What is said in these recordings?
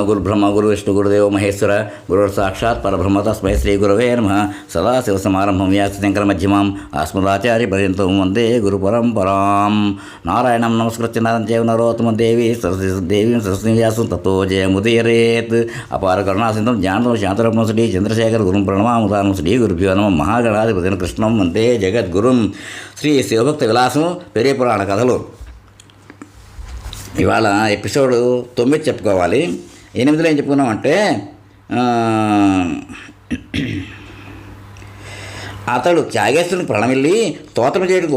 గురుబ్రహ్మ గురు విష్ణు గురుదేవ మహేశ్వర గురు సాక్షాత్ పరబ్రహ్మ తస్మై శ్రీ గురవే నమః. సదాశివసమారంభం వ్యాసశంకర మధ్యమాం అస్మదాచార్య పర్యంతం వందే గురు పరంపరాం. నారాయణం నమస్కృత్య నరం చైవ నరోత్తమం దేవీం సరస్వతీం వ్యాసం తతో జయముదీరేత్. అపార కరుణాసింధం జ్ఞానం శాంతరూపం శ్రీ చంద్రశేఖర గురుం ప్రణమాముదానం శ్రీ గురుభ్యో నమః. మహాగణాధిపతిని కృష్ణం వందే జగద్గురుం. శ్రీ శివభక్త విలాసం పెరియ పురాణ కథలు. ఇవాళ ఎపిసోడ్ 9 చెప్పుకోవాలి. 8లో ఏం చెప్పుకున్నామంటే, అతడు త్యాగేశ్వరుని ప్రణమిల్లి స్తోత్రం చేయడానికి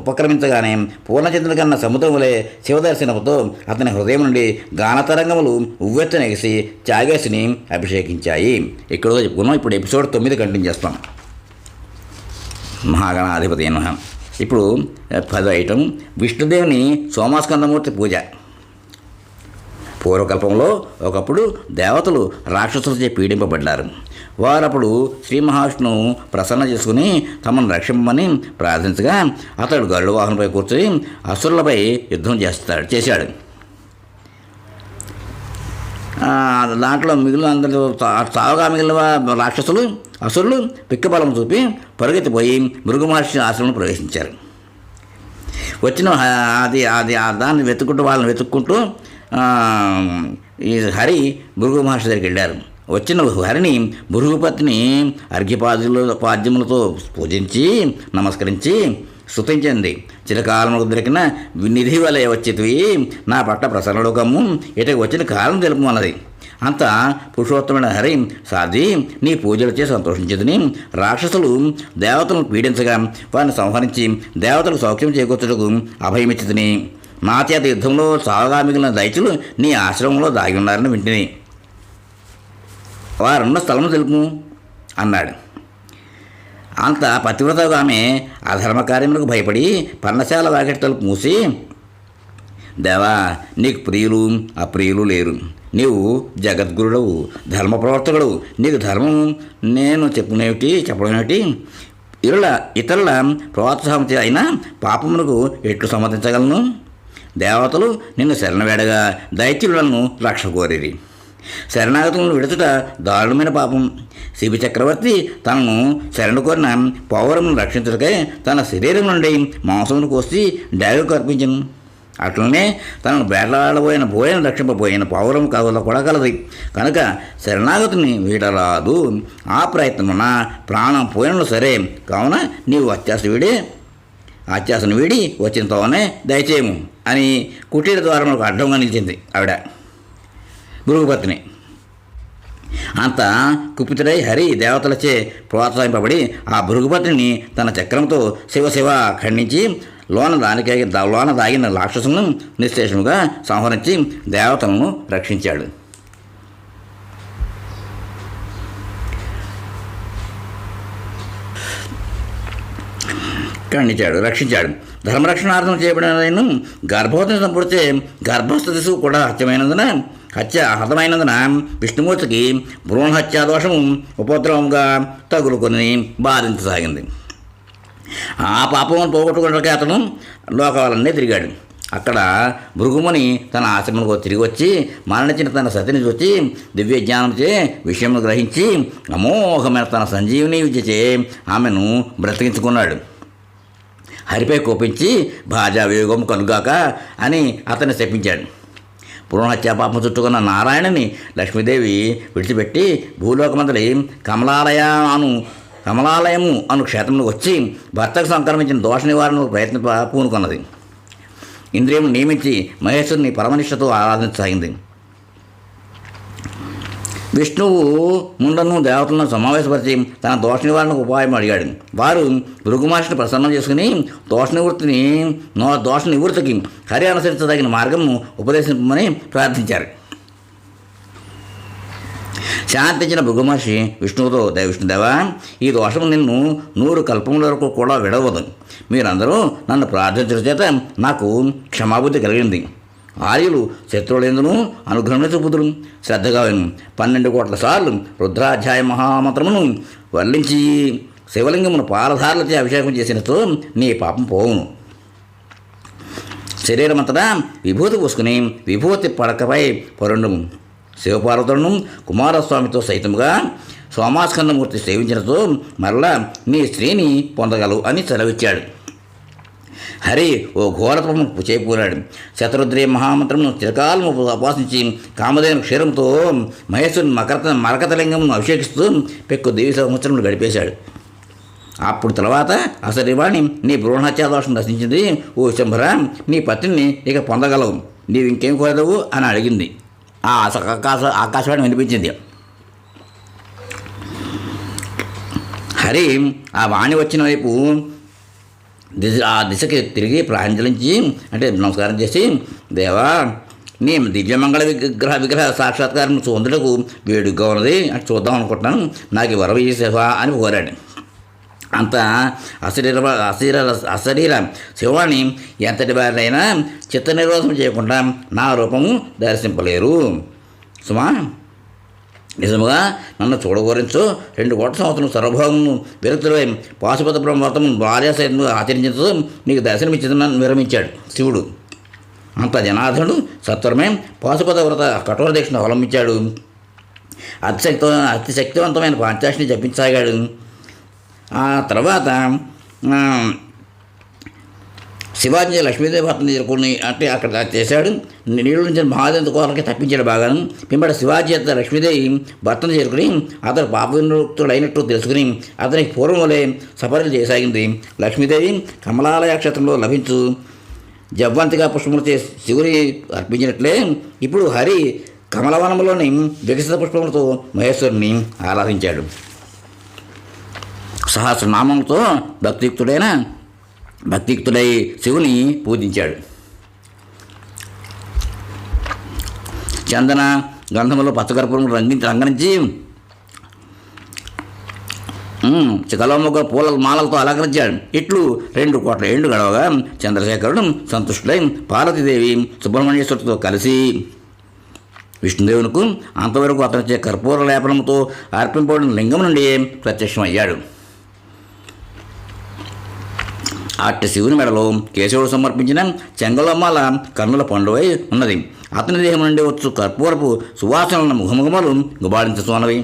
ఉపక్రమించగానే పూర్ణచంద్రుని కన్నా సముద్రం వలె శివదర్శనముతో అతని హృదయం నుండి గానతరంగములు ఉవ్వెత్తనెగిసి త్యాగేశుని అభిషేకించాయి. ఇక్కడ చెప్పుకున్నాం. ఇప్పుడు ఎపిసోడ్ 9 కంటిన్యూ చేస్తాం. మహాగణాధిపతి నమః. ఇప్పుడు 10వ ఐటమ్, విష్ణుదేవుని సోమాస్కందమూర్తి పూజ. పూర్వకల్పంలో ఒకప్పుడు దేవతలు రాక్షసులచే పీడింపబడ్డారు. వారప్పుడు శ్రీ మహావిష్ణువు ప్రసన్న చేసుకుని తమను రక్షింపమని ప్రార్థించగా అతడు గరుడ వాహనంపై కూర్చొని అసురులపై యుద్ధం చేశాడు. దాంట్లో మిగిలిన రాక్షసులు అసురులు పిక్కబలం చూపి పరుగెత్తిపోయి భృగు మహర్షి ఆశ్రమంలో ప్రవేశించారు. వచ్చిన దాన్ని వాళ్ళని వెతుక్కుంటూ ఈ హరి భృగు మహర్షి దగ్గరికి వెళ్ళారు. వచ్చిన హరిని భృగుపతిని పాద్యములతో పూజించి నమస్కరించి స్తుతించింది. చిరకాలములకు దొరికిన నిధి వలె వచ్చితివి, నా పట్ల ప్రసన్నలోకము ఇటకి వచ్చిన కాలం తెలుపు అన్నది. అంత పురుషోత్తమైన హరి సాధి నీ పూజలచే సంతోషించేదని రాక్షసులు దేవతలను పీడించగా వారిని సంహరించి దేవతలకు సౌఖ్యం చేకూర్చుటకు అభయమిచ్చితిని. నా చేత యుద్ధంలో సాగుగా మిగిలిన దైత్యులు నీ ఆశ్రమంలో దాగి ఉన్నారని వింటిని. వారున్న స్థలము తెలుపు అన్నాడు. అంత పతివ్రతగా ఆమె అధర్మ కార్యములకు భయపడి పర్ణశాల వాకిటి తలుపు మూసి, దేవా, నీకు ప్రియులు అప్రియులు లేరు. నీవు జగద్గురుడవు, ధర్మ ప్రవర్తకుడు. నీకు ధర్మం నేను చెప్పడం ఏమిటి? ఇతరుల ప్రోత్సాహం అయినా పాపమునకు ఎట్లు సమ్మతించగలను? దేవతలు నిన్ను శరణవేడగా దైత్యులను రక్ష కోరిరి. శరణాగతులను విడుచుట దారుణమైన పాపం. శిబి చక్రవర్తి తనను శరణు కోరిన పౌరమును రక్షించుటకై తన శరీరం నుండి మాంసమును కోసి డాగకు అర్పించను. అట్లనే తనను బేటలాడబోయిన బోయను రక్షింపబోయిన పౌరం కూడా కలది. కనుక శరణాగతిని వీడరాదు. ఆ ప్రయత్నమున ప్రాణం పోయినను సరే. కావున నీవు అత్యాసను వీడి వచ్చిన తోనే దయచేయము అని కుటీర ద్వారములకు అడ్డంగా నిలిచింది ఆవిడ భృగుపతిని. అంత కుపితుడై హరి దేవతలచే ప్రోత్సహింపబడి ఆ భృగుపతిని తన చక్రంతో శివ ఖండించి లోన దాగిన రాక్షసులను నిశ్శేషముగా సంహరించి దేవతలను రక్షించాడు. రక్షించాడు. ధర్మరక్షణార్థం చేయబడిన గర్భవతిని సంపూర్తి గర్భస్థ శిశువు కూడా హతమైనందున విష్ణుమూర్తికి భ్రూణహత్యా దోషము ఉపద్రవంగా తగులుకొని బాధించసాగింది. ఆ పాపమును పోగొట్టుకున్నట్లకే అతను లోకాలన్నీ తిరిగాడు. అక్కడ భృగుముని తన ఆశ్రమంలో తిరిగి వచ్చి మరణించిన తన సతిని చూచి దివ్యజ్ఞానంచే విషయమును గ్రహించి అమోఘమైన తన సంజీవిని విద్యచే ఆమెను బ్రతికించుకున్నాడు. హరిపై కోపించి భాజా వియోగం కలుగాక అని అతన్ని శపించాడు. భ్రూణహత్యా పాపం చుట్టుకున్న నారాయణని లక్ష్మీదేవి విడిచిపెట్టి భూలోకమంతటి కమలాలయము అను క్షేత్రంలో వచ్చి భర్తకు సంక్రమించిన దోష నివారణకు పూనుకున్నది. ఇంద్రియము నియమించి మహేశ్వరుని పరమనిష్టతో ఆరాధించసాగింది. విష్ణువు ముండను దేవతలను సమావేశపరిచి తన దోష నివారణకు ఉపాయం అడిగాడు. వారు భృగు మహర్షిని ప్రసన్నం చేసుకుని దోష నివృత్తికి హరి అనుసరించదగిన మార్గము ఉపదేశించమని ప్రార్థించారు. శాంతించిన భృగు మహర్షి విష్ణుదేవా, ఈ దోషము నిన్ను 100 కల్పముల వరకు కూడా విడవదు. మీరందరూ నన్ను ప్రార్థించడం చేత నాకు క్షమాబుద్ధి కలిగింది. ఆర్యులు శత్రువులందును అనుగ్రహం చూపుదురు. శ్రద్ధగా 12 కోట్ల సార్లు రుద్రాధ్యాయ మహామంత్రమును వర్ణించి శివలింగమును పాలధారలచే అభిషేకం చేసినతో నీ పాపం పోవును. శరీరమంతటా విభూతి పూసుకుని విభూతి పడకపై పరుండము. శివపార్వతులను కుమారస్వామితో సైతముగా సోమాస్కందమూర్తి సేవించినతో మరలా నీ స్త్రీని పొందగలవు అని సెలవిచ్చాడు. హరి ఓ ఘోరతపము చేకూరాడు. శతరుద్రి మహామంత్రమును చిరకాలము ఉపాసించి కామధేను క్షీరంతో మహేశ్వరుని మరకతలింగమును అభిషేకిస్తూ పెక్కు దేవి సంవత్సరములు గడిపేశాడు. అప్పుడు తర్వాత అసరివాణి నీ భ్రూణహత్యా దోషం నశించింది. ఓ శంభర, నీ పత్నిని ఇక పొందగలవు. నీవు ఇంకేం కోరదవు అని అడిగింది. ఆ ఆకాశవాణి వినిపించింది. హరి ఆ వాణి వచ్చిన వైపు ఆ దిశకి తిరిగి ప్రాంజలించి అంటే నమస్కారం చేసి, దేవా, నీ దివ్యమంగళ విగ్రహ సాక్షాత్కారం చూందుటకు వేడుగ్గా ఉన్నది అంటే చూద్దాం అనుకుంటున్నాను, నాకు వరవ సేవా అని కోరాడు. అంత అశరీర శివాణి ఎంతటి వారినైనా చిత్త నిరోధం చేయకుండా నా రూపము దర్శింపలేరు. సుమా, నిజముగా నన్ను చూడగోరించు. 2 కోట్ల సంవత్సరం సర్వభోగము విరక్తులై పాశుపత బ్రహ్మవ్రతము భార్యాసహితంగా ఆచరించు నీకు దర్శనమిచ్చిందని విరమించాడు శివుడు. అంత జనార్దనుడు సత్వరమే పాశుపత వ్రత కఠోర దీక్షను అవలంబించాడు. అతి శక్తివంతమైన పంచాక్షిని జపించసాగాడు. ఆ తర్వాత శివాజీ లక్ష్మీదేవి భర్తను చేరుకుని అంటే అక్కడ చేశాడు. నీళ్ళ నుంచి మహాదేవి కోరలకి తప్పించాడు బాగాను. పిమ్మట శివాజీ అతను లక్ష్మీదేవి భర్తను చేరుకుని అతను పాపవిముక్తుడైనట్టు తెలుసుకుని అతనికి పూర్వం వలె సపర్యలు చేయసాగింది. లక్ష్మీదేవి కమలాలయ క్షేత్రంలో లభించు జవ్వంతిగా పుష్పములతో శివుని అర్పించినట్లే ఇప్పుడు హరి కమలవనంలోని వికసిత పుష్పములతో మహేశ్వరుని ఆరాధించాడు. సహస్రనామంతో భక్తియుక్తుడై శివుని పూజించాడు. చందన గంధములో పచ్చకర్పూరం రంగరించి కలవముగ పూల మాలలతో అలంకరించాడు. ఇట్లు 2 కోట్ల ఏళ్ళు గడవగా చంద్రశేఖరుడు సంతుష్టుడై పార్వతీదేవి సుబ్రహ్మణ్యేశ్వరుడితో కలిసి విష్ణుదేవునికి అంతవరకు అతనిచే కర్పూర లేపనంతో అర్పింపబడిన లింగం నుండి ప్రత్యక్షమయ్యాడు. అట్టి శివుని మెడలో కేశవుడు సమర్పించిన చెంగలమాల కన్నుల పండువై ఉన్నది. అతని దేహం నుండి వచ్చు కర్పూరపు సువాసనలను ముఖముఖములు గుబాడించుతున్నవి.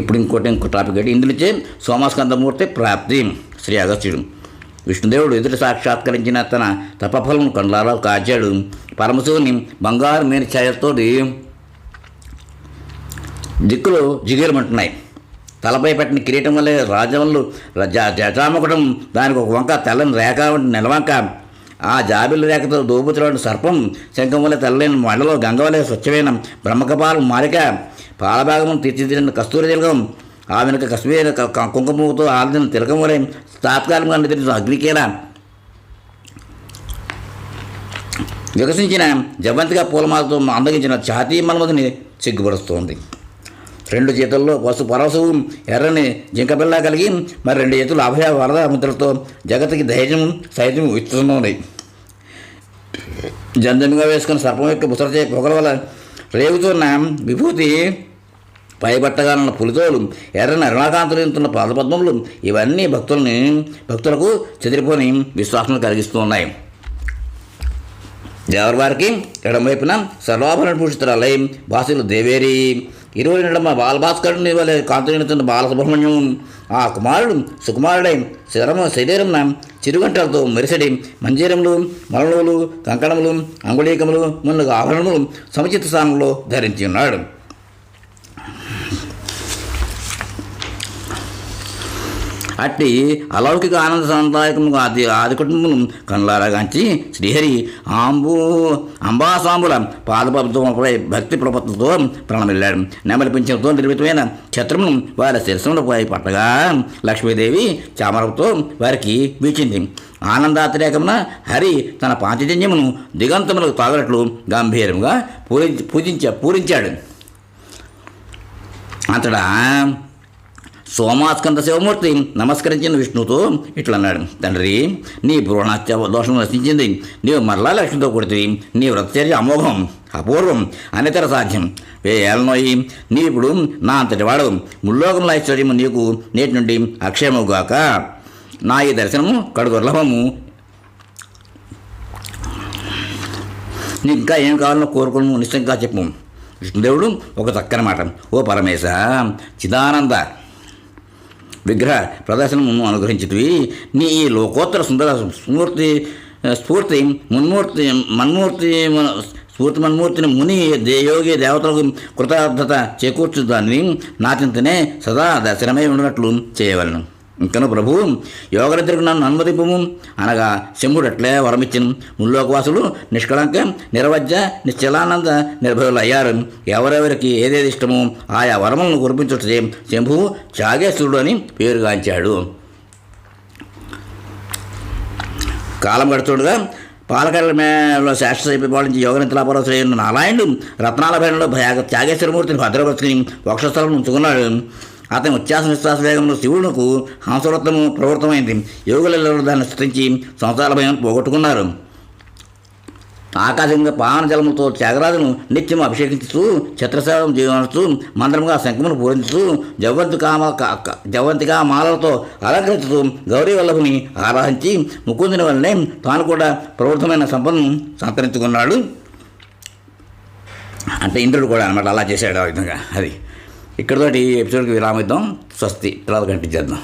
ఇప్పుడు ఇంకో టాపిక్ ఏంటి? ఇందులోచే సోమస్కందమూర్తి ప్రాప్తి. శ్రీ అగస్త్యుడు విష్ణుదేవుడు ఎదురు సాక్షాత్కరించిన తన తపఫలం కండ్లారా కాచాడు. పరమశివుని బంగారు మేని ఛాయతో దిక్కులు జిగేరమంటున్నాయి. తలపై పెట్టిన కిరీటం వల్లే రాజవల్లు జటాముకుటం, దానికి ఒక వంక తెల్లని రేఖ నిలవంక, ఆ జాబిల్లి రేఖతో దోబుతులాంటి సర్పం, శంఖం వల్ల తెల్లని మండలో గంగ వలె స్వచ్ఛమైన బ్రహ్మకపాలం మారిక, పాలభాగం తీర్చిదిద్దిన కస్తూరి తిలకం, ఆ వెనుక కశ్మీర కుంకుమతో ఆలదిన తిలకం వలె తాత్కాలికంగా నిద్రించిన అగ్నికేల వికసించిన జవంతిగా పూలమాలతో అందగించిన ఛాతీ మన్మధుని సిగ్గుపరుస్తోంది. 2 చేతుల్లో పరవశవు ఎర్రని జింకపిల్ల కలిగి మరి 2 చేతులు అభయ వరద ముద్రలతో జగత్తుకి ధైర్యం సైతం ఇస్తున్నది. జంజంగా వేసుకున్న సర్పం యొక్క ముసరచే పొగల వల్ల రేగుతున్న విభూతి, పైబట్టగా ఉన్న పులితోలు, ఎర్రని అరుణాకాంతులుతున్న పాదపద్మములు ఇవన్నీ భక్తులకు చెదిరిపోని విశ్వాసం కలిగిస్తూ ఉన్నాయి. దేవరవారికి ఎడమవైపున సర్వాభరణ భూషితురాలై భాషలు దేవేరి, 20 నడమ బాలభాస్కరుని వలె కాంతునితున్న బాలసుబ్రహ్మణ్యం, ఆ కుమారుడు సుకుమారుడై శరీరం చిరుగంటలతో మెరిసడి మంజీరములు, మలనువులు, కంకణములు, అంగుళీకములు మున్నగు ఆభరణములు సముచిత స్థానంలో ధరించి ఉన్నాడు. అట్టి అలౌకిక ఆనంద సందాయకము ఆది కుటుంబం కనులారాగాంచి శ్రీహరి అంబాసాంబుల పాదపద్మపై భక్తి ప్రపత్తులతో ప్రణమిల్లాడు. నెమలి పింఛంతో నిర్మితమైన ఛత్రమును వారి శిరస్సులపై పట్టగా లక్ష్మీదేవి చామరతో వారికి వీచింది. ఆనందాతిరేకమున హరి తన పాంచజన్యమును దిగంతములకు తాగనట్లు గంభీరంగా పూరించాడు. అంతటా సోమాస్కంద శివమూర్తి నమస్కరించిన విష్ణువుతో ఇట్లన్నాడు, తండ్రి, నీ భ్రూణహత్య దోషం నశించింది. నీవు మరలా లక్ష్మితో కొడితివి. నీ వ్రతచర్య అమోఘం, అపూర్వం, అనితర సాధ్యం. ఏళ్ళనోయి నీ ఇప్పుడు నా అంతటి వాడు. ముల్లోకంలో ఐశ్వర్యము నీకు నేటి నుండి అక్షయముగాక. నా ఈ దర్శనము కడు దుర్లభము. నీకు ఇంకా ఏం కావాలో కోరుకును నిశ్చయంగా చెప్పు. విష్ణుదేవుడు ఒక చక్కని మాట, ఓ పరమేశ, చిదానంద విగ్రహ ప్రదర్శనము అనుగ్రహించితివి. నీ ఈ లోకోత్తర సుందర స్ఫూర్తి మన్మూర్తిని ముని యోగి దేవతలకు కృతార్థత చేకూర్చుదాన్ని నా చింతనే సదా దర్శనమై ఉన్నట్లు చేయవలను. ఇంకను ప్రభు, యోగనిద్రకు నన్ను అనుమతింపము అనగా శంభుడు అట్లే వరమిచ్చను. ముల్లోకవాసులు నిష్కళంక నిరవజ్య నిశ్చలానంద నిర్భయులు అయ్యారు. ఎవరెవరికి ఏదేది ఇష్టమో ఆయా వరములను కురిపించుటే శంభువు చాగేశ్వరుడు అని పేరుగాంచాడు. కాలం గడుచుడుగా పాలకర్ల మేలో శాస్త్రశైపి పాలించి యోగనితలాపరసైన నారాయణుడు రత్నాల భయంలో త్యాగేశ్వరమూర్తిని భద్రపరుచుకుని వక్షస్థలం ఉంచుకున్నాడు. అతని ఉచ్ఛ్వాస నిశ్వాస వేగంలో శివుడుకు హంసవృత్తము ప్రవృత్తమైంది. యోగులలో దాన్ని స్థుతించి సంసార భయం పోగొట్టుకున్నారు. ఆకాశంగా పావన జలములతో త్యాగరాజును నిత్యం అభిషేకించుతూ ఛత్రసేవం జీవనస్తూ మంత్రముగా శంఖమును పూరించుతూ జవ్వంతిగా మాలలతో అలంకరించుతూ గౌరీ వల్లభుని ఆరాధించి ముకుందుని వల్లనే తాను కూడా ప్రవృత్తమైన సంపదను సంతరించుకున్నాడు. అంటే ఇంద్రుడు కూడా అన్నమాట అలా చేశాడు. ఆ విధంగా అది ఇక్కడతోటి ఎపిసోడ్కి విరామిద్దాం. స్వస్తి. తర్వాత కంటించేద్దాం.